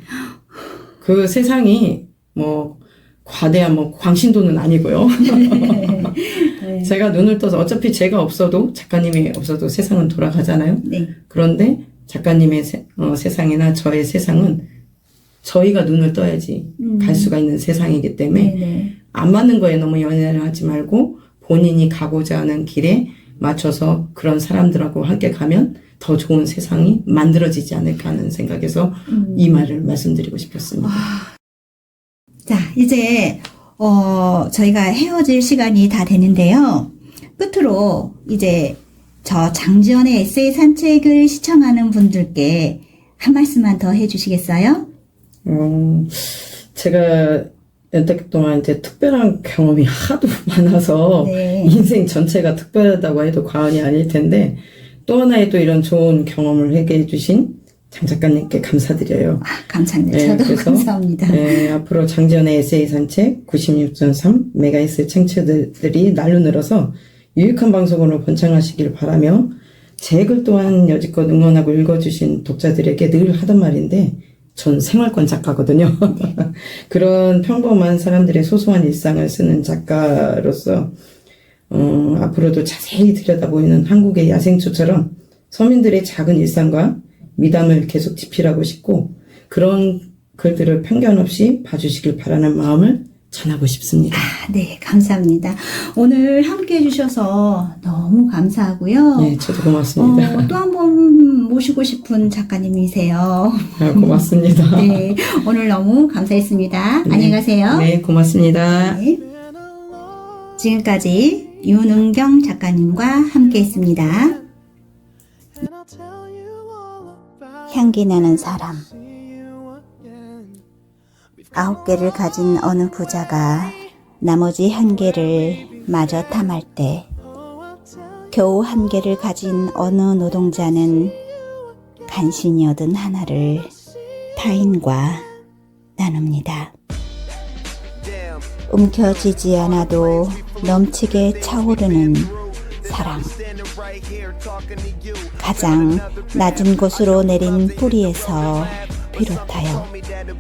그 세상이 뭐 과대한 뭐 광신도는 아니고요. 네. 제가 눈을 떠서 어차피 제가 없어도 작가님이 없어도 세상은 돌아가잖아요. 네. 그런데 작가님의 세상이나 저의 세상은 저희가 눈을 떠야지 갈 수가 있는 세상이기 때문에 네네. 안 맞는 거에 너무 연연을 하지 말고 본인이 가고자 하는 길에 맞춰서 그런 사람들하고 함께 가면 더 좋은 세상이 만들어지지 않을까 하는 생각에서 이 말을 말씀드리고 싶었습니다. 자, 이제 저희가 헤어질 시간이 다 되는데요. 끝으로 이제 저 장지연의 에세이 산책을 시청하는 분들께 한 말씀만 더 해주시겠어요? 제가 연탁 동안 이제 특별한 경험이 하도 많아서 네. 인생 전체가 특별하다고 해도 과언이 아닐 텐데 또 하나의 또 이런 좋은 경험을 하게 해주신 장 작가님께 감사드려요. 감사합니다. 네, 저도 그래서, 감사합니다. 네, 앞으로 장지연의 에세이 산책 96.3 메가헤르츠 청취자들이 날로 늘어서 유익한 방송으로 번창하시길 바라며 제 글 또한 여지껏 응원하고 읽어주신 독자들에게 늘 하던 말인데 전 생활권 작가거든요. 그런 평범한 사람들의 소소한 일상을 쓰는 작가로서 앞으로도 자세히 들여다보이는 한국의 야생초처럼 서민들의 작은 일상과 미담을 계속 집필하고 싶고 그런 글들을 편견 없이 봐주시길 바라는 마음을 전하고 싶습니다. 네, 감사합니다. 오늘 함께 해주셔서 너무 감사하고요. 네, 저도 고맙습니다. 또 한 번 모시고 싶은 작가님이세요. 고맙습니다. 네, 오늘 너무 감사했습니다. 네. 안녕히 가세요. 네, 고맙습니다. 네. 지금까지 윤은경 작가님과 함께했습니다. 향기 나는 사람. 9개를 가진 어느 부자가 나머지 1개를 마저 탐할 때 겨우 1개를 가진 어느 노동자는 간신히 얻은 하나를 타인과 나눕니다. 움켜쥐지 않아도 넘치게 차오르는 사랑. 가장 낮은 곳으로 내린 뿌리에서 비롯하여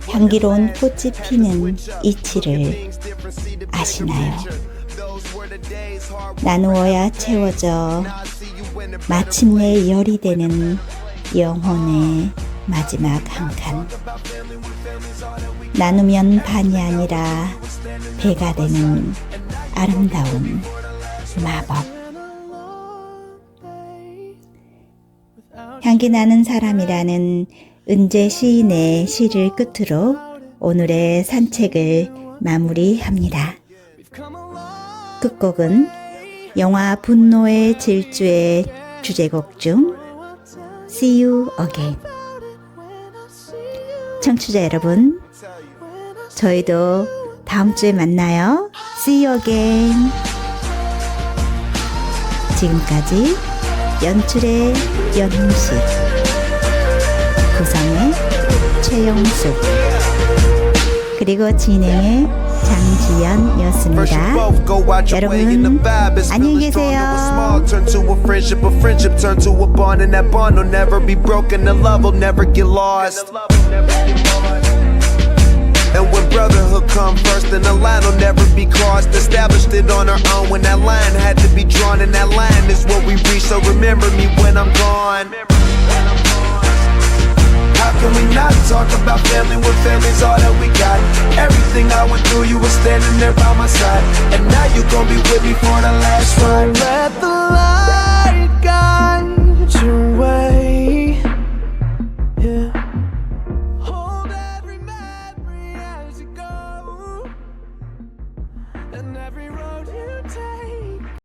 향기로운 꽃이 피는 이치를 아시나요? 나누어야 채워져 마침내 열이 되는 영혼의 마지막 한 칸. 나누면 반이 아니라 배가 되는 아름다운 마법. 향기 나는 사람이라는 은재 시인의 시를 끝으로 오늘의 산책을 마무리합니다. 끝곡은 영화 분노의 질주의 주제곡 중 See You Again. 청취자 여러분, 저희도 다음 주에 만나요. See you again. 지금까지 연출의 연흥식, 구성의 최영숙, 그리고 진행의 장지연이었습니다. 여러분, 안녕히 계세요. Turn to a friendship turn to a bond, and that bond will never be broken. The love will never get lost. And when brotherhood come first, then the line will never be crossed. Established it on our own when that line had to be drawn, and that line is what we reach. So remember me when I'm gone. How can we not talk about family when family's all that we got? Everything I went through, you were standing there by my side, and now you gon' be with me for the last ride. Let the light And every road you take